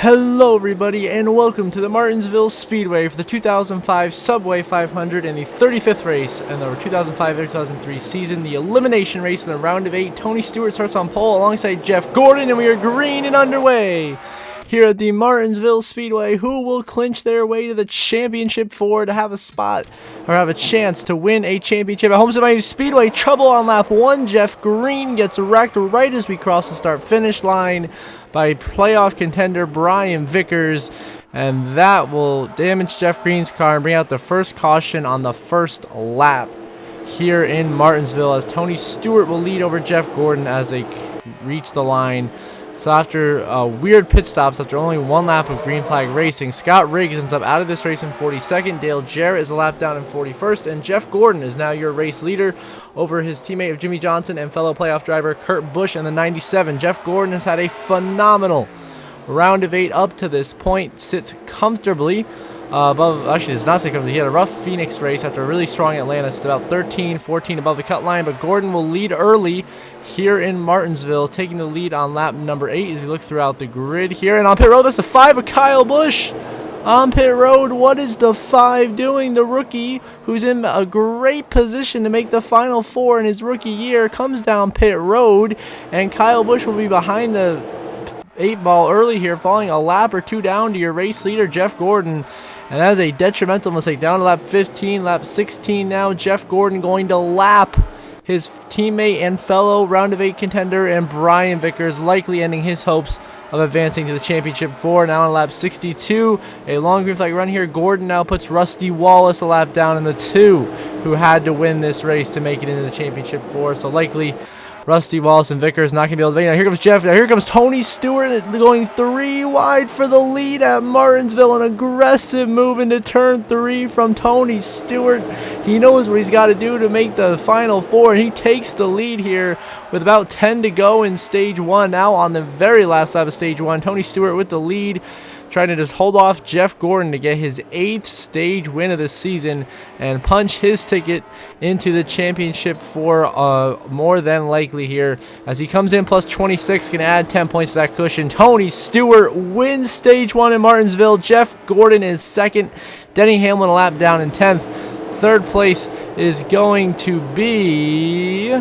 Hello everybody and welcome to the Martinsville Speedway for the 2005 Subway 500 and the 35th race in the 2005-2003 season, the elimination race in the round of 8. Tony Stewart starts on pole alongside Jeff Gordon, and we are green and underway here at the Martinsville Speedway. Who will clinch their way to the championship four to have a spot or have a chance to win a championship at Homestead Miami Speedway? Trouble on lap 1. Jeff Green gets wrecked right as we cross the start-finish line by playoff contender Brian Vickers, and that will damage Jeff Green's car and bring out the first caution on the first lap here in Martinsville, as Tony Stewart will lead over Jeff Gordon as they reach the line. So after weird pit stops, after only one lap of green flag racing, Scott Riggs ends up out of this race in 42nd. Dale Jarrett is a lap down in 41st, and Jeff Gordon is now your race leader over his teammate of Jimmy Johnson and fellow playoff driver Kurt Busch in the 97. Jeff Gordon has had a phenomenal round of 8 up to this point, sits comfortably above, actually does not say comfortably, he had a rough Phoenix race after a really strong Atlanta. It's about 13, 14 above the cut line, but Gordon will lead early here in Martinsville, taking the lead on lap number 8 as we look throughout the grid here. And on pit road, that's the 5 of Kyle Busch. On pit road, what is the 5 doing? The rookie, who's in a great position to make the final 4 in his rookie year, comes down pit road, and Kyle Busch will be behind the 8 ball early here, falling a lap or 2 down to your race leader, Jeff Gordon. And that is a detrimental mistake. Down to lap 15, lap 16 now. Jeff Gordon going to lap his teammate and fellow round of 8 contender and Brian Vickers, likely ending his hopes of advancing to the championship 4. Now on lap 62, a long green flag run here. Gordon now puts Rusty Wallace a lap down in the 2, who had to win this race to make it into the championship 4. So likely Rusty Wallace and Vickers not going to be able to make it. Now here comes Jeff. Now here comes Tony Stewart going 3 wide for the lead at Martinsville. An aggressive move into turn 3 from Tony Stewart. He knows what he's got to do to make the final 4, and he takes the lead here with about 10 to go in stage 1. Now on the very last lap of stage 1, Tony Stewart with the lead, trying to just hold off Jeff Gordon to get his 8th stage win of the season and punch his ticket into the championship for more than likely here, as he comes in plus 26, can add 10 points to that cushion. Tony Stewart wins stage 1 in Martinsville. Jeff Gordon is 2nd. Denny Hamlin a lap down in 10th. 3rd place is going to be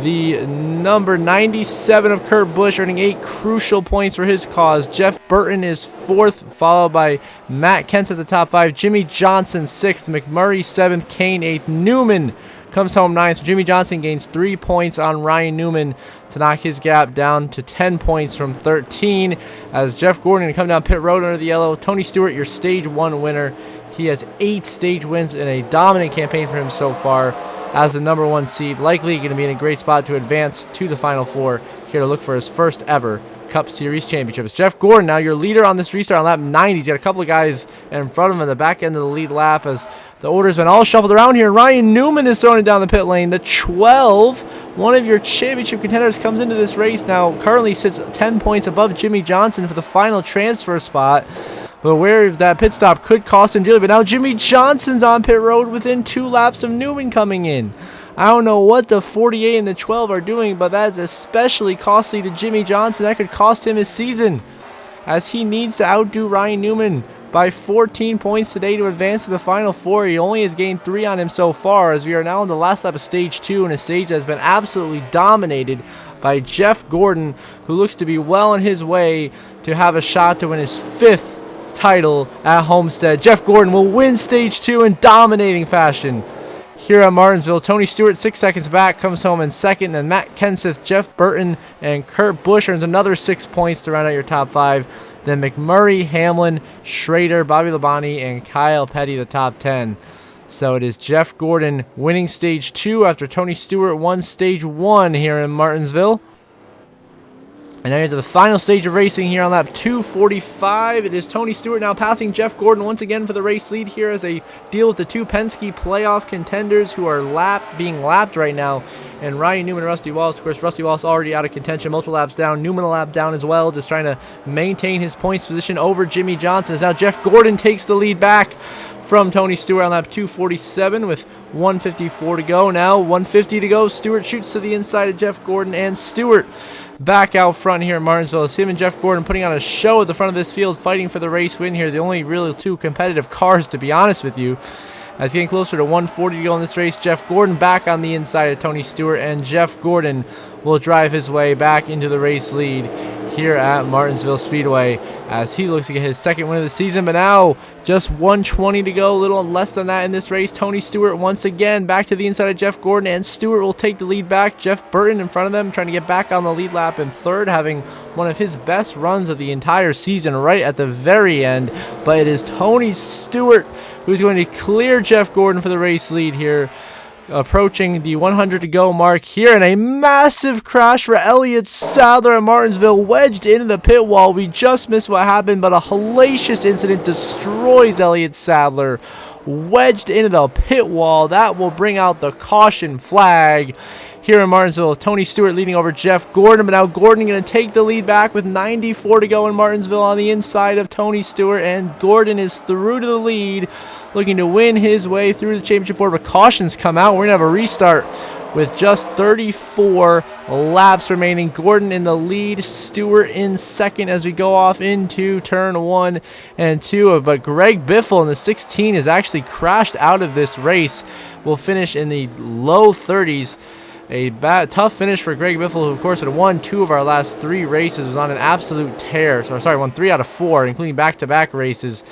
the number 97 of Kurt Busch, earning 8 crucial points for his cause. Jeff Burton is 4th, followed by Matt Kent's at the top 5. Jimmy Johnson 6th, McMurray 7th, Kane 8th. Newman comes home 9th. Jimmy Johnson gains 3 points on Ryan Newman to knock his gap down to 10 points from 13. As Jeff Gordon come down pit road under the yellow. Tony Stewart, your stage 1 winner. He has 8 stage wins in a dominant campaign for him so far as the number 1 seed, likely going to be in a great spot to advance to the final 4 here to look for his first ever Cup Series championships. Jeff Gordon, now your leader on this restart on lap 90. He's got a couple of guys in front of him at the back end of the lead lap as the order's been all shuffled around here. Ryan Newman is throwing it down the pit lane. The 12, one of your championship contenders, comes into this race now, currently sits 10 points above Jimmy Johnson for the final transfer spot. But where that pit stop could cost him dearly. But now Jimmy Johnson's on pit road within 2 laps of Newman coming in. I don't know what the 48 and the 12 are doing, but that is especially costly to Jimmy Johnson. That could cost him his season, as he needs to outdo Ryan Newman by 14 points today to advance to the final 4. He only has gained 3 on him so far, as we are now on the last lap of stage 2, in a stage that has been absolutely dominated by Jeff Gordon, who looks to be well on his way to have a shot to win his 5th title at Homestead. Jeff Gordon will win stage 2 in dominating fashion here at Martinsville. Tony Stewart 6 seconds back, comes home in 2nd. Then Matt Kenseth, Jeff Burton, and Kurt Busch earns another 6 points to round out your top 5. Then McMurray, Hamlin, Schrader, Bobby Labonte, and Kyle Petty the top 10. So it is Jeff Gordon winning stage 2 after Tony Stewart won stage 1 here in Martinsville. And now into the final stage of racing here on lap 245. It is Tony Stewart now passing Jeff Gordon once again for the race lead here as they deal with the 2 Penske playoff contenders who are being lapped right now. And Ryan Newman and Rusty Wallace. Of course, Rusty Wallace already out of contention, multiple laps down. Newman a lap down as well, just trying to maintain his points position over Jimmy Johnson. As now Jeff Gordon takes the lead back from Tony Stewart on lap 247 with 154 to go. Now 150 to go. Stewart shoots to the inside of Jeff Gordon, and Stewart back out front here in Martinsville. It's him and Jeff Gordon putting on a show at the front of this field, fighting for the race win here. The only really two competitive cars, to be honest with you. As getting closer to 140 to go in this race, Jeff Gordon back on the inside of Tony Stewart, and Jeff Gordon will drive his way back into the race lead here at Martinsville Speedway as he looks to get his second win of the season. But now just 120 to go, a little less than that in this race. Tony Stewart once again back to the inside of Jeff Gordon, and Stewart will take the lead back. Jeff Burton in front of them trying to get back on the lead lap in third, having one of his best runs of the entire season right at the very end. But it is Tony Stewart who's going to clear Jeff Gordon for the race lead here, approaching the 100 to go mark here, and a massive crash for Elliott Sadler at Martinsville, wedged into the pit wall. We just missed what happened, but a hellacious incident destroys Elliott Sadler, wedged into the pit wall. That will bring out the caution flag here in Martinsville. Tony Stewart leading over Jeff Gordon, but now Gordon going to take the lead back with 94 to go in Martinsville on the inside of Tony Stewart, and Gordon is through to the lead, looking to win his way through the championship four. But cautions come out. We're going to have a restart with just 34 laps remaining. Gordon in the lead, Stewart in second as we go off into turn 1 and 2. But Greg Biffle in the 16 has actually crashed out of this race. Will finish in the low 30s. A tough finish for Greg Biffle, who of course had won 2 of our last 3 races, was on an absolute tear. So sorry, won 3 out of 4, including back-to-back races.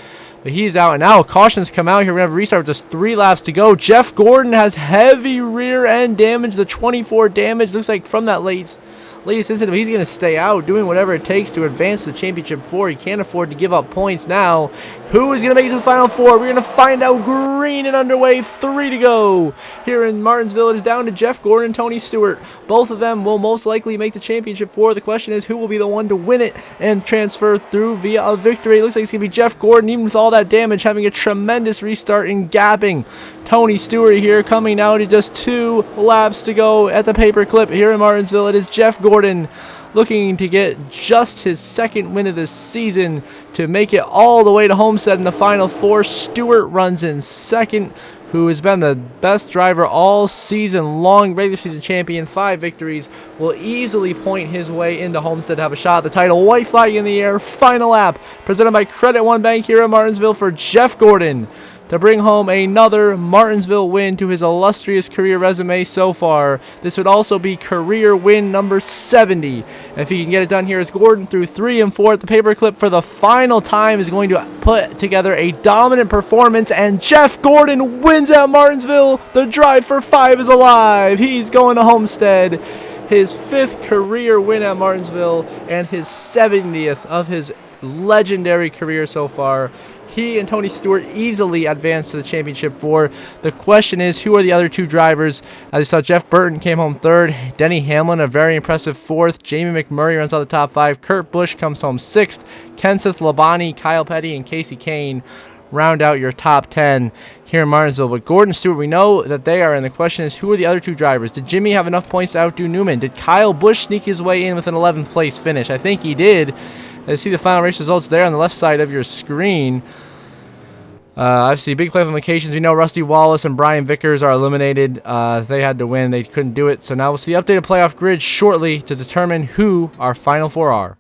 But he's out, and now cautions come out here. We're going to have a restart with just 3 laps to go. Jeff Gordon has heavy rear end damage. The 24 damage looks like from that latest incident, but he's going to stay out, doing whatever it takes to advance to the championship 4. He can't afford to give up points now. Who is going to make it to the final 4? We're going to find out. Green and underway, 3 to go. Here in Martinsville, it is down to Jeff Gordon and Tony Stewart. Both of them will most likely make the championship 4. The question is, who will be the one to win it and transfer through via a victory? It looks like it's going to be Jeff Gordon, even with all that damage, having a tremendous restart and gapping Tony Stewart here, coming now to just 2 laps to go at the paperclip here in Martinsville. It is Jeff Gordon looking to get just his second win of the season to make it all the way to Homestead in the final 4. Stewart runs in second, who has been the best driver all season long, regular season champion, 5 victories, will easily point his way into Homestead to have a shot at the title. White flag in the air, final lap, presented by Credit One Bank here in Martinsville for Jeff Gordon to bring home another Martinsville win to his illustrious career resume so far. This would also be career win number 70. If he can get it done here, as Gordon through 3 and 4 at the paperclip for the final time is going to put together a dominant performance, and Jeff Gordon wins at Martinsville. The drive for 5 is alive. He's going to Homestead. His 5th career win at Martinsville and his 70th of his legendary career so far. He and Tony Stewart easily advanced to the championship 4. The question is, who are the other 2 drivers? As you saw, Jeff Burton came home 3rd. Denny Hamlin, a very impressive 4th. Jamie McMurray runs out the top 5. Kurt Busch comes home 6th. Kenseth Labonte, Kyle Petty, and Casey Kane round out your top 10 here in Martinsville. But Gordon Stewart, we know that they are, and the question is, who are the other 2 drivers? Did Jimmy have enough points to outdo Newman? Did Kyle Busch sneak his way in with an 11th place finish? I think he did. I see the final race results there on the left side of your screen. Obviously, big playoff implications. We know Rusty Wallace and Brian Vickers are eliminated. They had to win. They couldn't do it. So now we'll see the updated playoff grid shortly to determine who our final 4 are.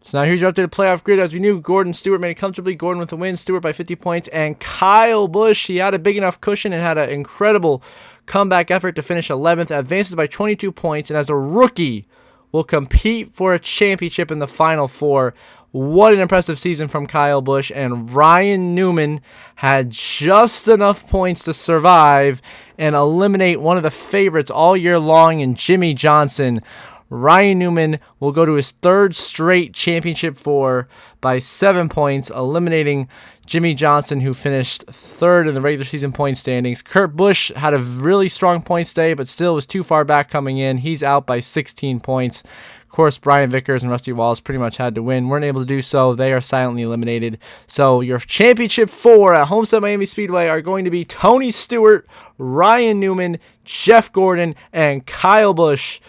So now here's your updated playoff grid. As we knew, Gordon Stewart made it comfortably. Gordon with the win, Stewart by 50 points. And Kyle Busch, he had a big enough cushion and had an incredible comeback effort to finish 11th. Advances by 22 points. And as a rookie, will compete for a championship in the final 4. What an impressive season from Kyle Busch. And Ryan Newman had just enough points to survive and eliminate one of the favorites all year long in Jimmy Johnson. Ryan Newman will go to his 3rd straight championship 4 by 7 points, eliminating Jimmy Johnson, who finished 3rd in the regular season point standings. Kurt Busch had a really strong points day, but still was too far back coming in. He's out by 16 points. Of course, Brian Vickers and Rusty Wallace pretty much had to win. Weren't able to do so. They are silently eliminated. So your championship 4 at Homestead Miami Speedway are going to be Tony Stewart, Ryan Newman, Jeff Gordon, and Kyle Busch.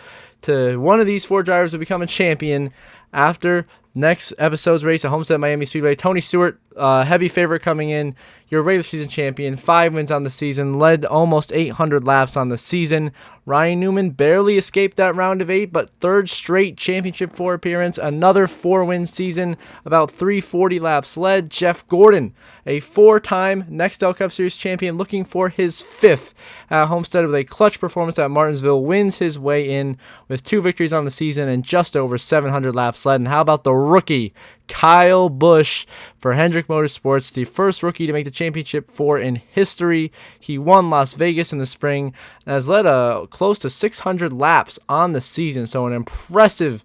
To one of these 4 drivers will become a champion after Next episode's race at Homestead Miami Speedway. Tony Stewart, heavy favorite coming in. Your regular season champion, 5 wins on the season, led almost 800 laps on the season. Ryan Newman barely escaped that round of 8, but third straight championship 4 appearance, another 4-win season, about 340 laps led. Jeff Gordon, a 4-time Nextel Cup Series champion, looking for his 5th at Homestead with a clutch performance at Martinsville, wins his way in with 2 victories on the season and just over 700 laps led. And how about the rookie, Kyle Busch for Hendrick Motorsports, the first rookie to make the championship 4 in history. He won Las Vegas in the spring and has led close to 600 laps on the season. So an impressive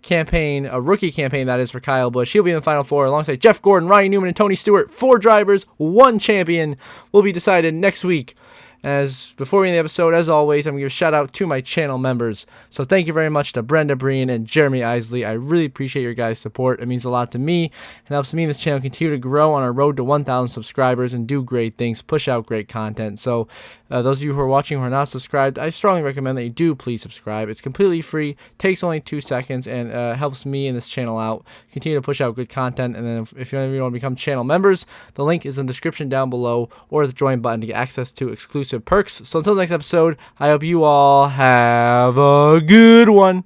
campaign, a rookie campaign that is for Kyle Busch. He'll be in the Final 4 alongside Jeff Gordon, Ryan Newman, and Tony Stewart. 4 drivers, 1 champion will be decided next week. As before we end the episode, as always, I'm going to give a shout out to my channel members. So thank you very much to Brenda Breen and Jeremy Isley. I really appreciate your guys' support. It means a lot to me and helps me and this channel continue to grow on our road to 1,000 subscribers and do great things, push out great content. So those of you who are watching who are not subscribed, I strongly recommend that you do please subscribe. It's completely free, takes only 2 seconds, and helps me and this channel out, continue to push out good content. And then if you want to become channel members, the link is in the description down below or the join button to get access to exclusive perks. So until the next episode, I hope you all have a good one.